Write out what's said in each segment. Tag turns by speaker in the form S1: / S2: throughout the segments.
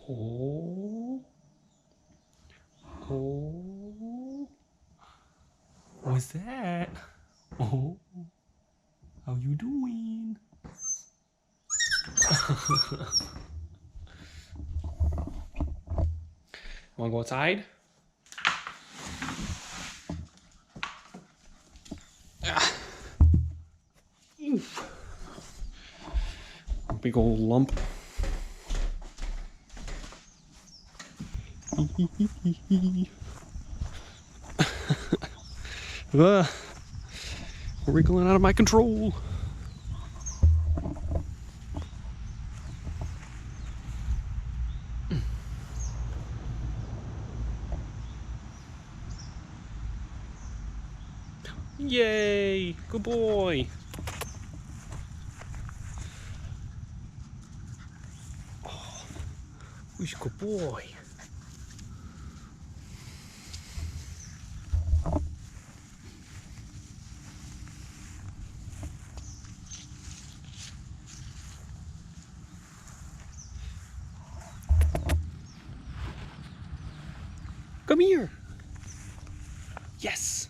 S1: Oh. Oh. What's that? Oh. How you doing? Wanna go outside? Ah. Oof. Big old lump. Wriggling out of my control. Yay! Good boy! Oh, who's a good boy? Come here! Yes!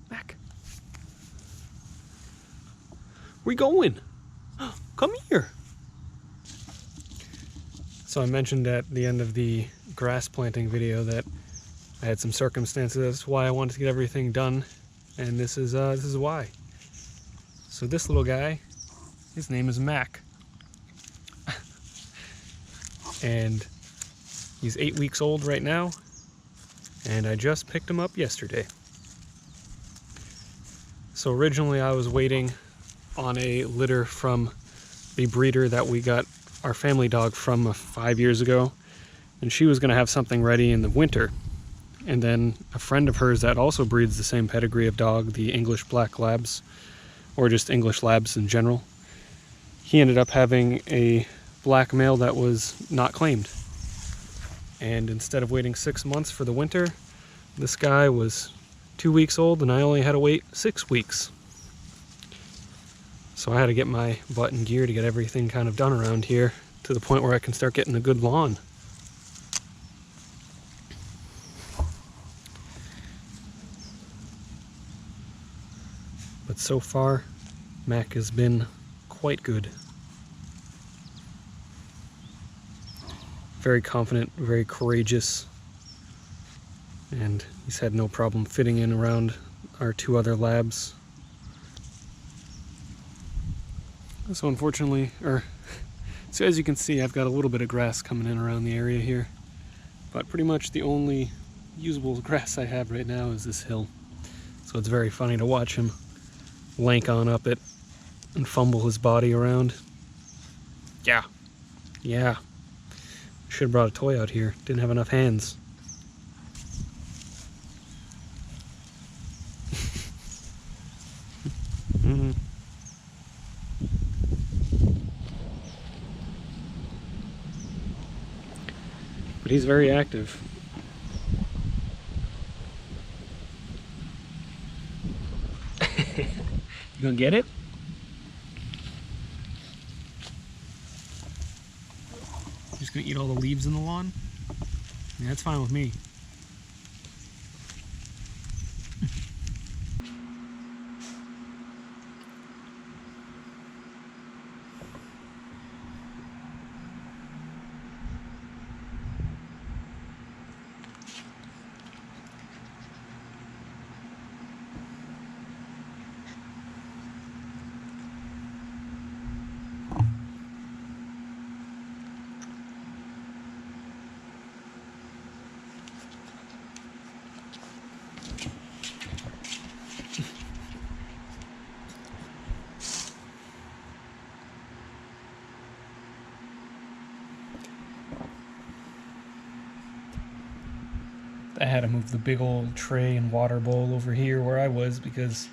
S1: Back. Where you going? Come here! So I mentioned at the end of the grass planting video that I had some circumstances as to why I wanted to get everything done, and this is why. So this little guy, his name is Mac, and he's 8 weeks old right now, and I just picked him up yesterday. So originally I was waiting on a litter from the breeder that we got our family dog from 5 years ago, and she was going to have something ready in the winter. And then a friend of hers that also breeds the same pedigree of dog, the English Black Labs, or just English Labs in general, he ended up having a black male that was not claimed. And instead of waiting 6 months for the winter, this guy was 2 weeks old and I only had to wait 6 weeks. So I had to get my butt in gear to get everything kind of done around here to the point where I can start getting a good lawn. But so far, Mac has been quite good. Very confident, very courageous, and he's had no problem fitting in around our 2 other labs. So unfortunately, so as you can see, I've got a little bit of grass coming in around the area here, but pretty much the only usable grass I have right now is this hill. So it's very funny to watch him lank on up it and fumble his body around. Yeah. Should have brought a toy out here. Didn't have enough hands. But he's very active. You gonna get it? Just gonna eat all the leaves in the lawn? Yeah, that's fine with me. I had to move the big old tray and water bowl over here where I was because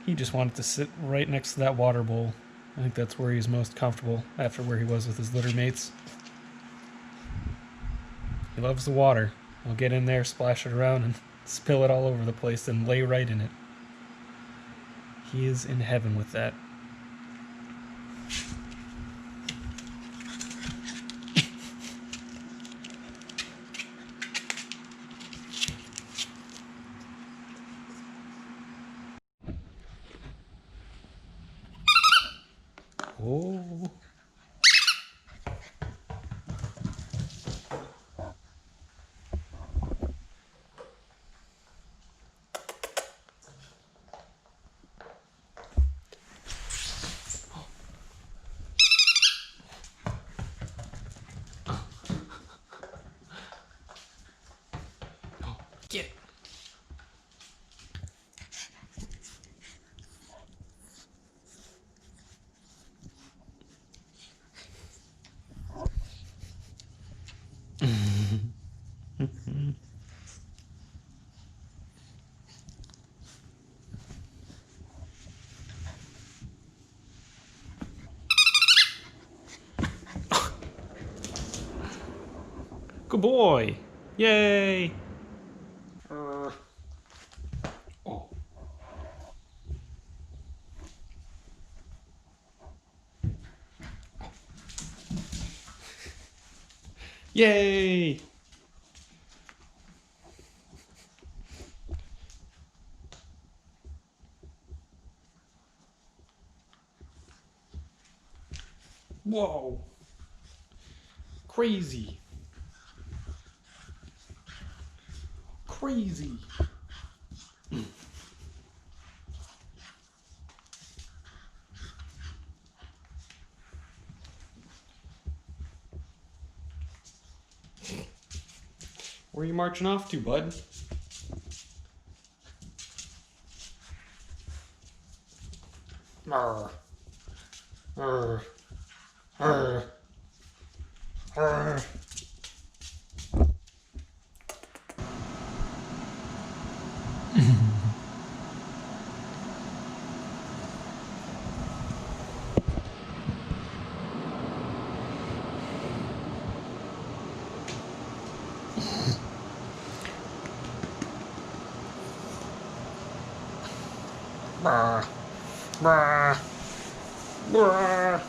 S1: he just wanted to sit right next to that water bowl. I think that's where he's most comfortable after where he was with his litter mates. He loves the water, I'll get in there, splash it around, and spill it all over the place and lay right in it. He is in heaven with that. Oh. Get it. Good boy. Yay. Oh. Yay. Whoa. Crazy. Crazy. Where are you marching off to, bud? Arr. Arr. Arr. Arr. Brr. Brr. Brr.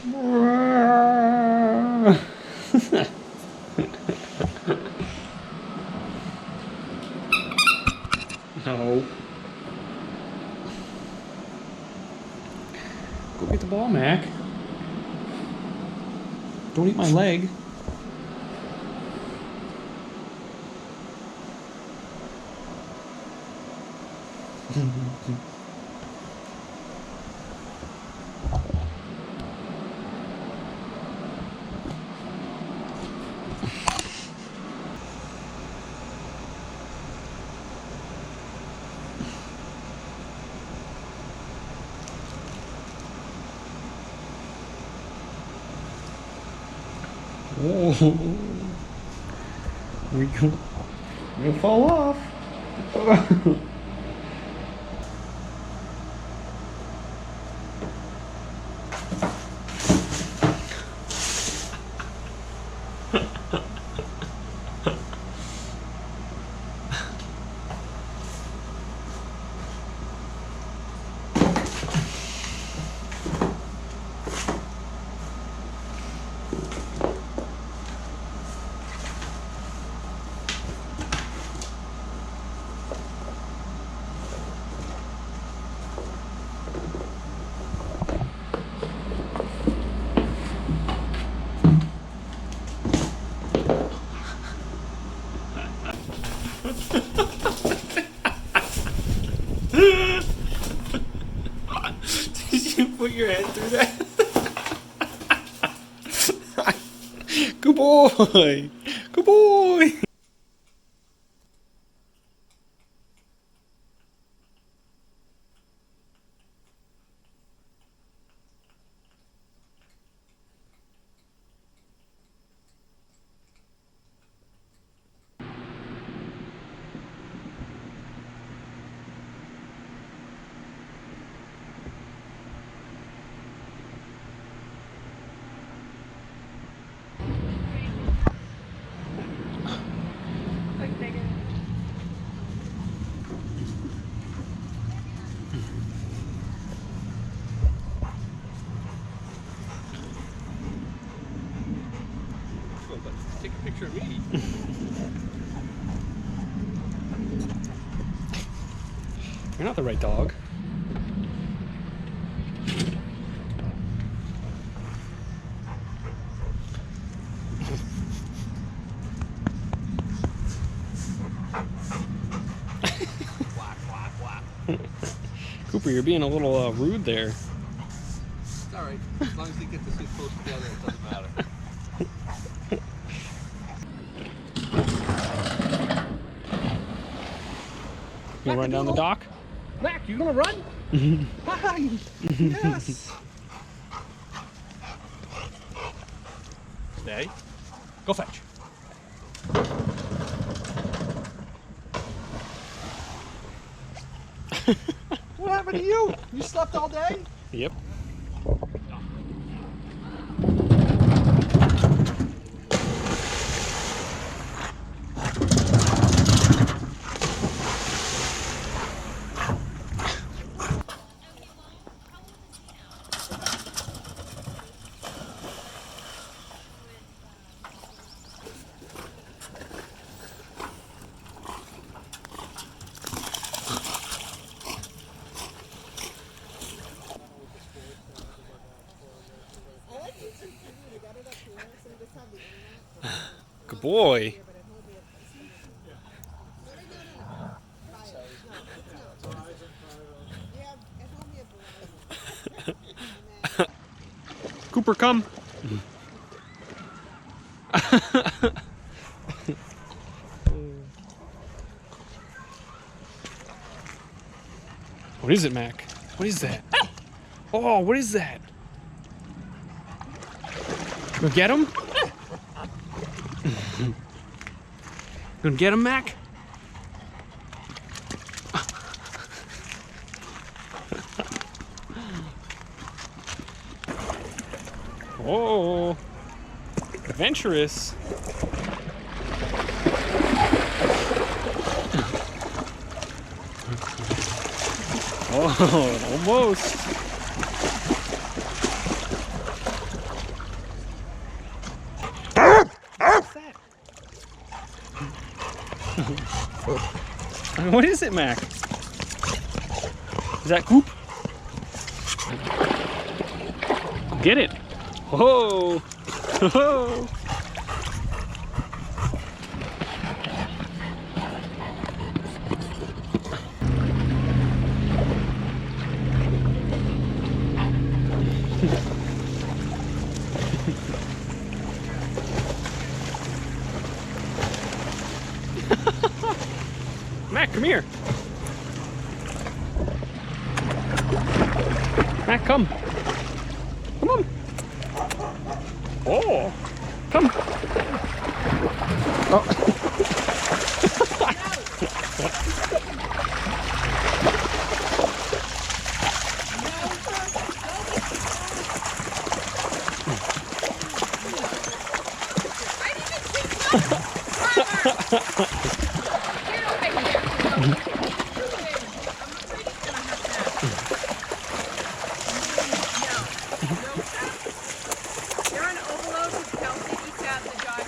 S1: Brr. No. Go get the ball, Mac. Don't eat my leg. Whoa. We'll fall off. Did you put your head through that? Good boy. Good boy. You're not the right dog. Cooper, you're being a little rude there.
S2: It's alright. As long as they get to sit close together, it doesn't matter.
S1: You gonna run down the dock?
S2: Mac, you gonna run? Hi! Yes! Stay. Go fetch. What happened to you? You slept all day?
S1: Yep. Good boy. Cooper, come. What is it, Mac? What is that? Oh, what is that? Go get him? Gonna get him, Mac? Oh, adventurous. Oh, almost. What's that? What is it, Mac? Is that Coop? Get it. Whoa. Whoa. Mac, come here. Mac, come. Come on. Oh, come. Oh.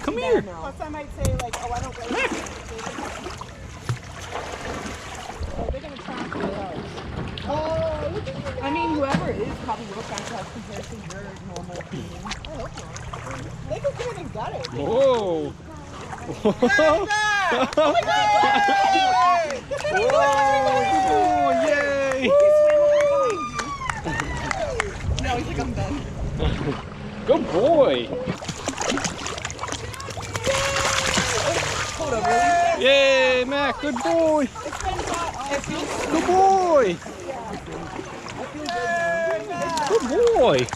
S1: Come here.
S3: Plus I might say like, oh, I don't really
S1: Mac.
S3: Oh, they're gonna try and kill us. Oh, look at you. I mean, whoever it is probably will try to have compared to your normal opinion. I hope not. They could come in and gut it.
S1: Whoa.
S3: Oh my God!
S1: Whoa, yay!
S3: No, he's like, I'm done.
S1: Good boy.
S3: Hold up, really?
S1: Yay, Mac, good boy.
S3: It's been hot. It feels
S1: Good boy. Good boy.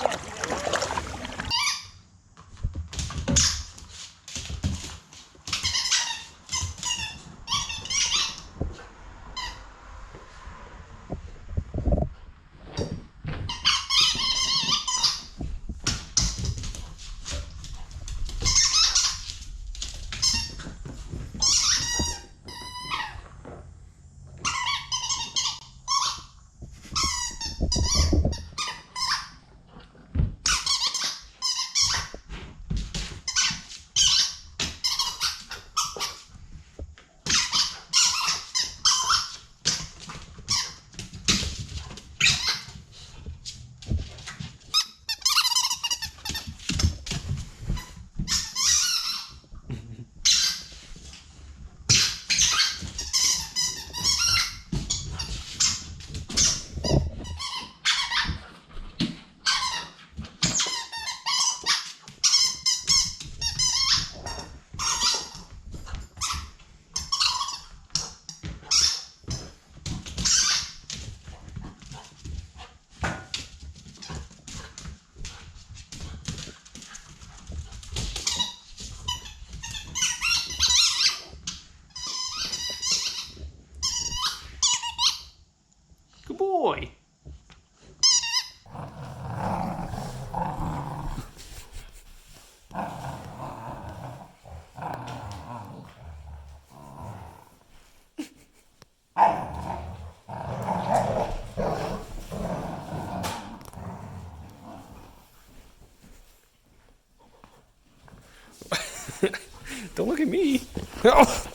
S1: Don't look at me. Oh.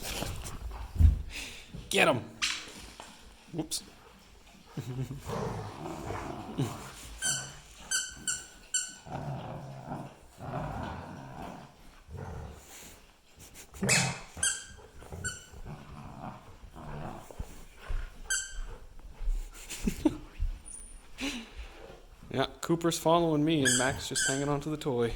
S1: Get him. Whoops. Yeah, Cooper's following me and Max just hanging onto the toy.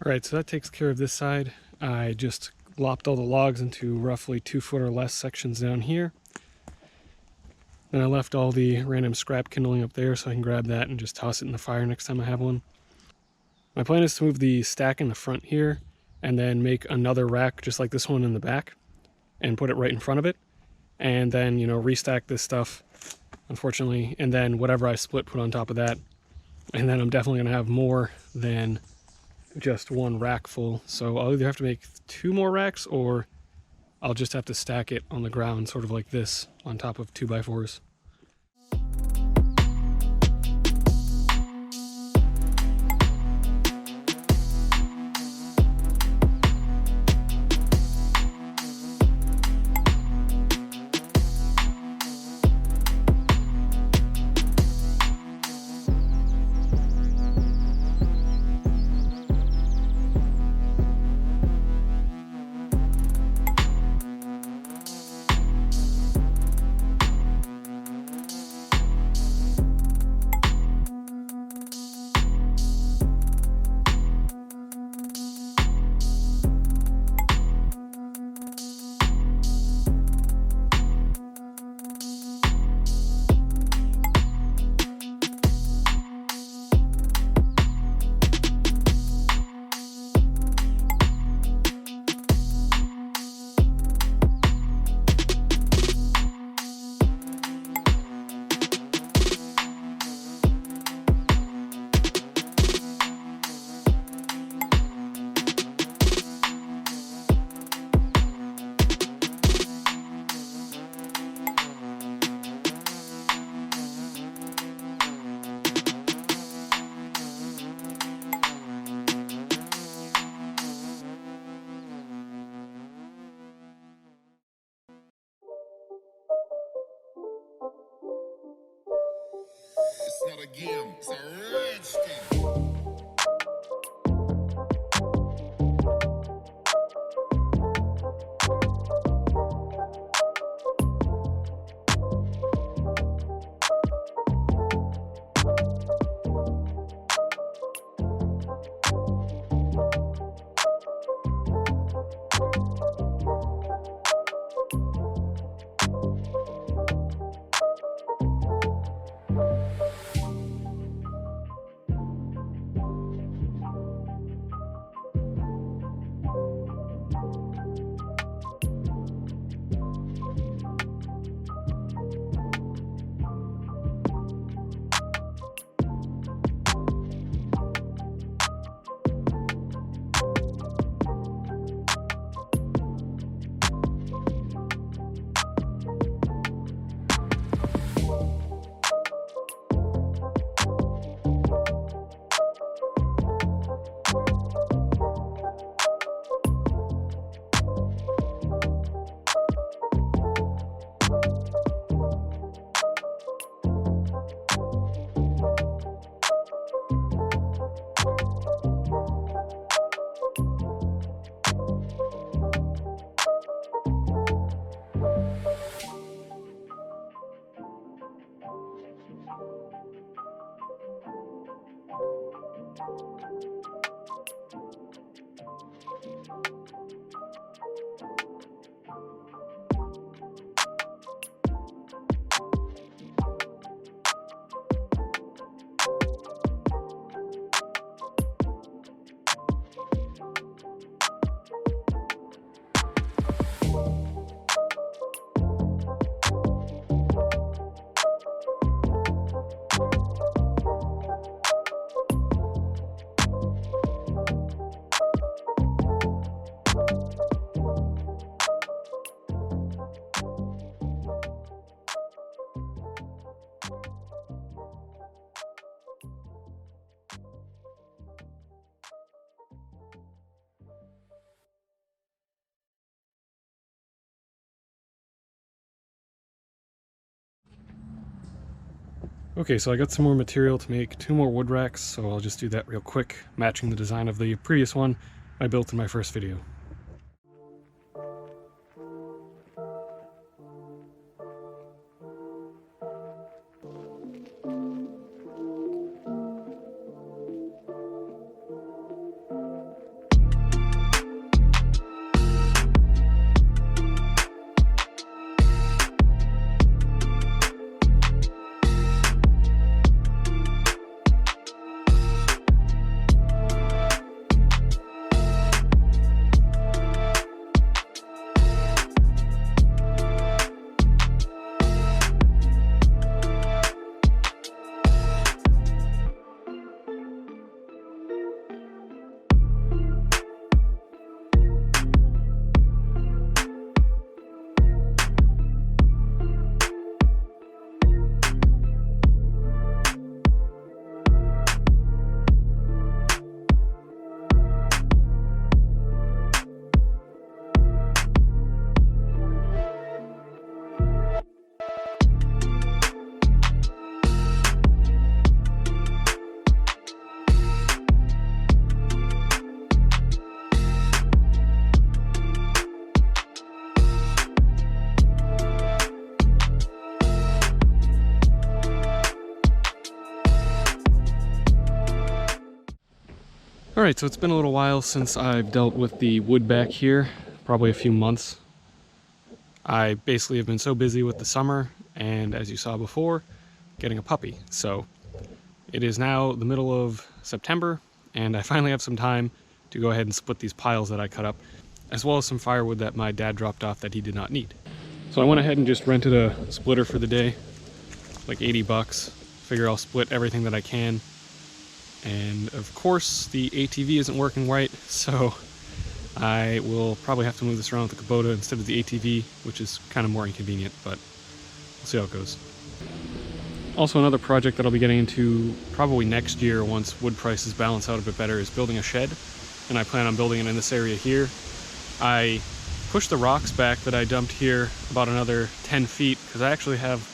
S1: Alright, so that takes care of this side. I just lopped all the logs into roughly 2 foot or less sections down here. Then I left all the random scrap kindling up there so I can grab that and just toss it in the fire next time I have one. My plan is to move the stack in the front here and then make another rack just like this one in the back and put it right in front of it. And then, you know, restack this stuff, unfortunately, and then whatever I split put on top of that. And then I'm definitely going to have more than just one rack full. So I'll either have to make 2 more racks or I'll just have to stack it on the ground sort of like this on top of 2x4s.
S4: It's not a game, it's a rich thing.
S1: Okay, so I got some more material to make 2 more wood racks, so I'll just do that real quick, matching the design of the previous one I built in my first video. Alright, so it's been a little while since I've dealt with the wood back here, probably a few months. I basically have been so busy with the summer, and as you saw before, getting a puppy. So it is now the middle of September, and I finally have some time to go ahead and split these piles that I cut up, as well as some firewood that my dad dropped off that he did not need. So I went ahead and just rented a splitter for the day, like 80 bucks. Figure I'll split everything that I can. And of course the ATV isn't working right, so I will probably have to move this around with the Kubota instead of the ATV, which is kind of more inconvenient, but we'll see how it goes. Also, another project that I'll be getting into probably next year once wood prices balance out a bit better is building a shed, and I plan on building it in this area here. I pushed the rocks back that I dumped here about another 10 feet because I actually have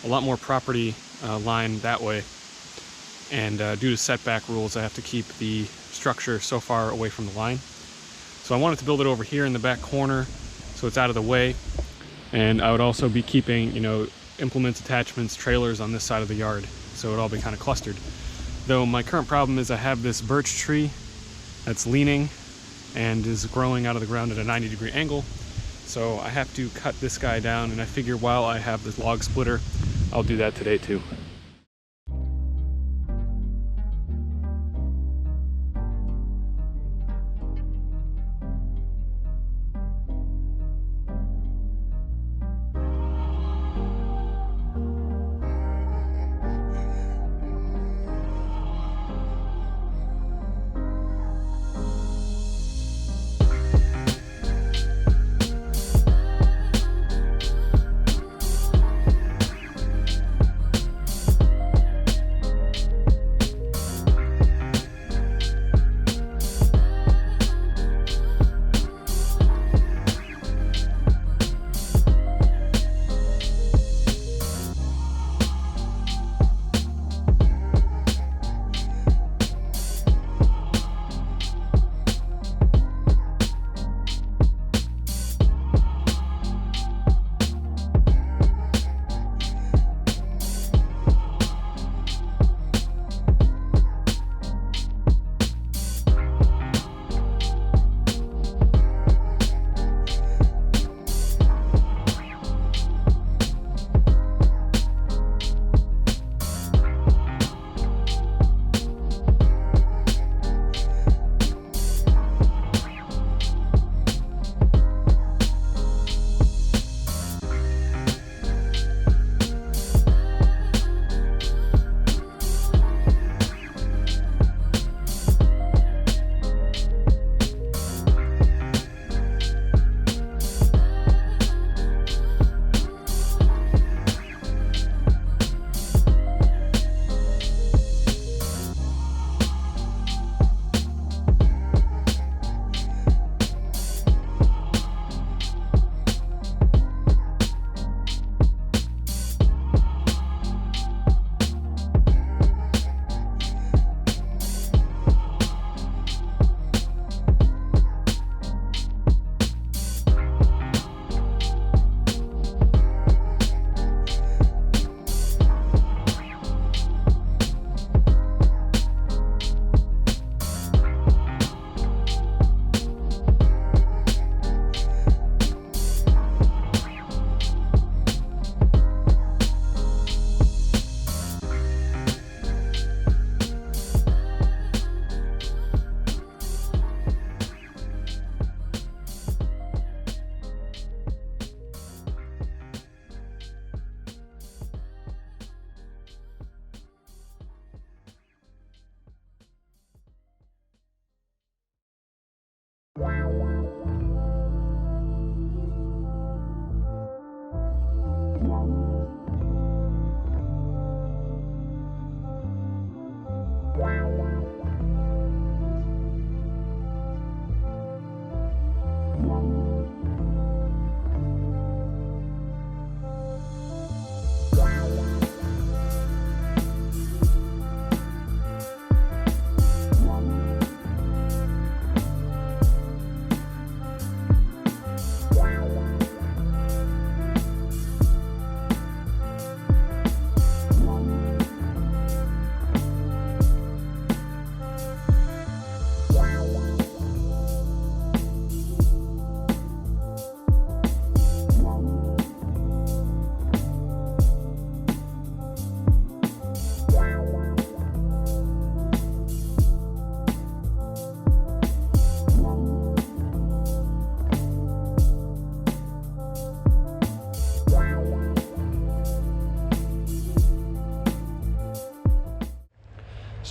S1: a lot more property line that way. And due to setback rules, I have to keep the structure so far away from the line. So I wanted to build it over here in the back corner so it's out of the way. And I would also be keeping, you know, implements, attachments, trailers on this side of the yard, so it'd all be kind of clustered. Though my current problem is I have this birch tree that's leaning and is growing out of the ground at a 90-degree angle. So I have to cut this guy down, and I figure while I have this log splitter, I'll do that today too.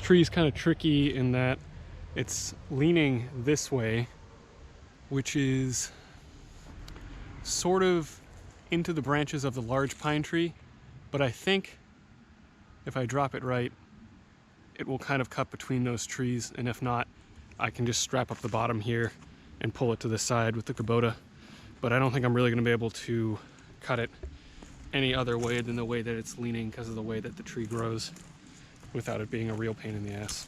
S1: tree is kind of tricky in that it's leaning this way, which is sort of into the branches of the large pine tree, but I think if I drop it right, it will kind of cut between those trees, and if not, I can just strap up the bottom here and pull it to the side with the Kubota. But I don't think I'm really going to be able to cut it any other way than the way that it's leaning because of the way that the tree grows without it being a real pain in the ass.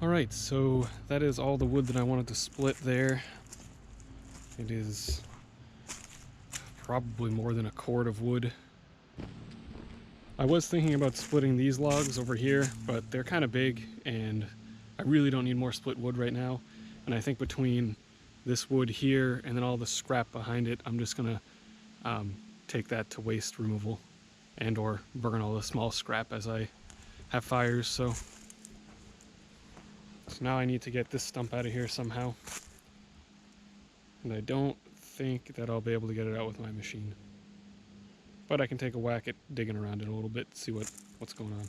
S1: Alright, so that is all the wood that I wanted to split there. It is probably more than a cord of wood. I was thinking about splitting these logs over here, but they're kind of big and I really don't need more split wood right now. And I think between this wood here and then all the scrap behind it, I'm just gonna take that to waste removal and or burn all the small scrap as I have fires. So now I need to get this stump out of here somehow. And I don't think that I'll be able to get it out with my machine. But I can take a whack at digging around it a little bit, see what's going on.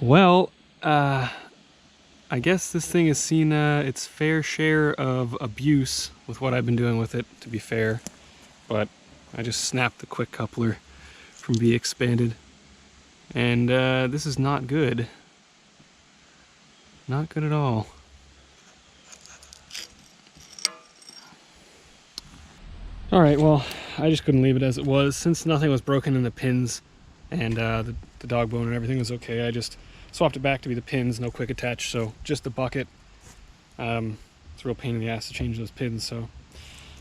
S1: Well, I guess this thing has seen its fair share of abuse with what I've been doing with it, to be fair. But I just snapped the quick coupler from being expanded. And this is not good. Not good at all. Alright, well, I just couldn't leave it as it was. Since nothing was broken in the pins and the dog bone and everything was okay, I just swapped it back to be the pins, no quick attach, so just the bucket. It's a real pain in the ass to change those pins, so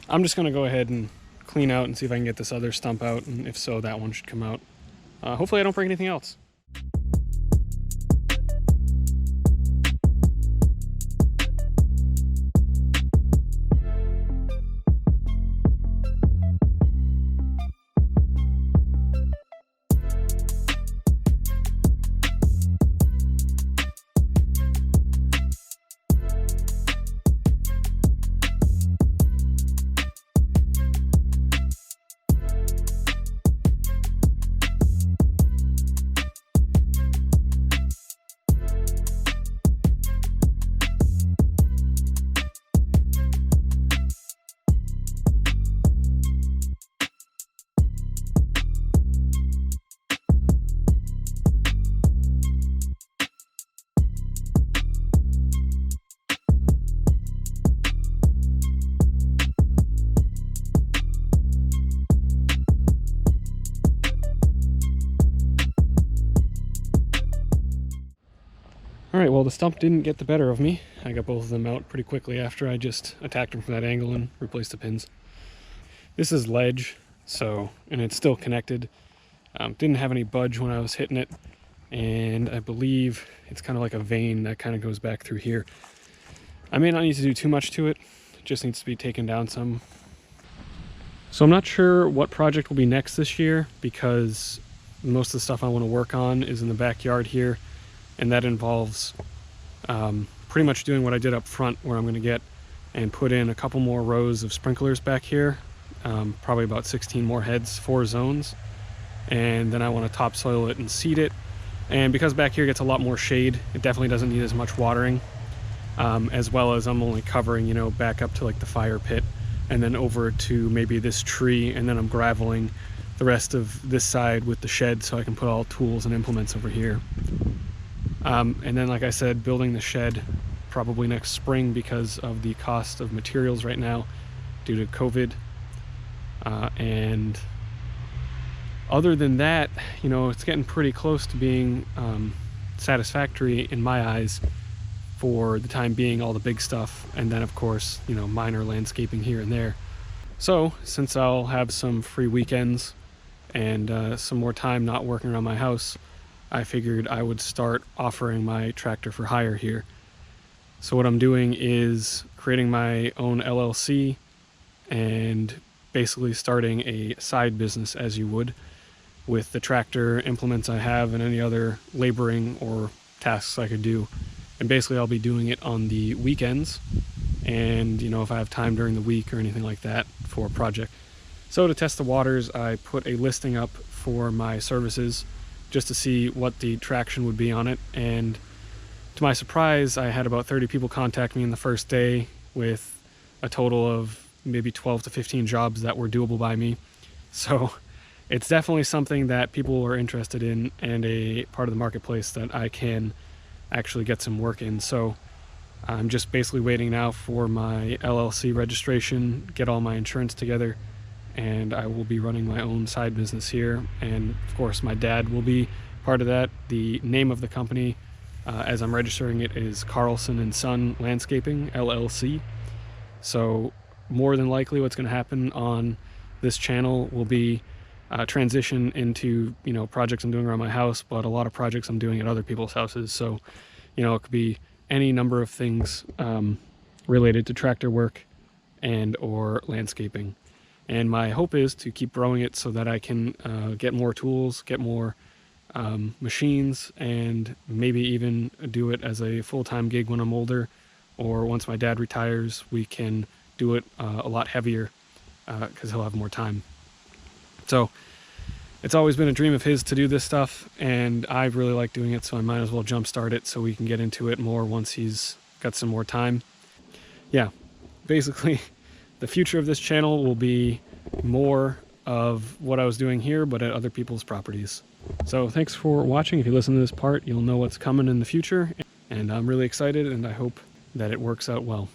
S1: I'm just going to go ahead and clean out and see if I can get this other stump out, and if so, that one should come out. Hopefully I don't break anything else. Alright, well the stump didn't get the better of me. I got both of them out pretty quickly after I just attacked them from that angle and replaced the pins. This is ledge, and it's still connected. Didn't have any budge when I was hitting it, and I believe it's kind of like a vein that kind of goes back through here. I may not need to do too much to it, it just needs to be taken down some. So I'm not sure what project will be next this year, because most of the stuff I want to work on is in the backyard here. And that involves pretty much doing what I did up front, where I'm going to get and put in a couple more rows of sprinklers back here, probably about 16 more heads, 4 zones, and then I want to topsoil it and seed it. And because back here gets a lot more shade, it definitely doesn't need as much watering, as well as I'm only covering, you know, back up to like the fire pit and then over to maybe this tree, and then I'm graveling the rest of this side with the shed so I can put all tools and implements over here. And then, like I said, building the shed probably next spring because of the cost of materials right now due to COVID. And other than that, you know, it's getting pretty close to being satisfactory in my eyes for the time being, all the big stuff. And then, of course, you know, minor landscaping here and there. So, since I'll have some free weekends and some more time not working around my house, I figured I would start offering my tractor for hire here. So what I'm doing is creating my own LLC and basically starting a side business as you would, with the tractor, implements I have, and any other laboring or tasks I could do. And basically I'll be doing it on the weekends, and you know, if I have time during the week or anything like that for a project. So to test the waters, I put a listing up for my services just to see what the traction would be on it, and to my surprise I had about 30 people contact me in the first day with a total of maybe 12 to 15 jobs that were doable by me. So it's definitely something that people are interested in, and a part of the marketplace that I can actually get some work in. So I'm just basically waiting now for my LLC registration, get all my insurance together, and I will be running my own side business here. And of course my dad will be part of that. The name of the company, as I'm registering it, is Carlson and Son Landscaping LLC. So more than likely what's going to happen on this channel will be transition into, you know, projects I'm doing around my house, but a lot of projects I'm doing at other people's houses. So, you know, it could be any number of things related to tractor work and or landscaping. And my hope is to keep growing it so that I can get more tools, get more machines, and maybe even do it as a full-time gig when I'm older, or once my dad retires, we can do it a lot heavier because he'll have more time. So It's always been a dream of his to do this stuff, and I really like doing it, so I might as well jumpstart it so we can get into it more once he's got some more time. Yeah, basically, the future of this channel will be more of what I was doing here, but at other people's properties. So thanks for watching. If you listen to this part, you'll know what's coming in the future, and I'm really excited, and I hope that it works out well.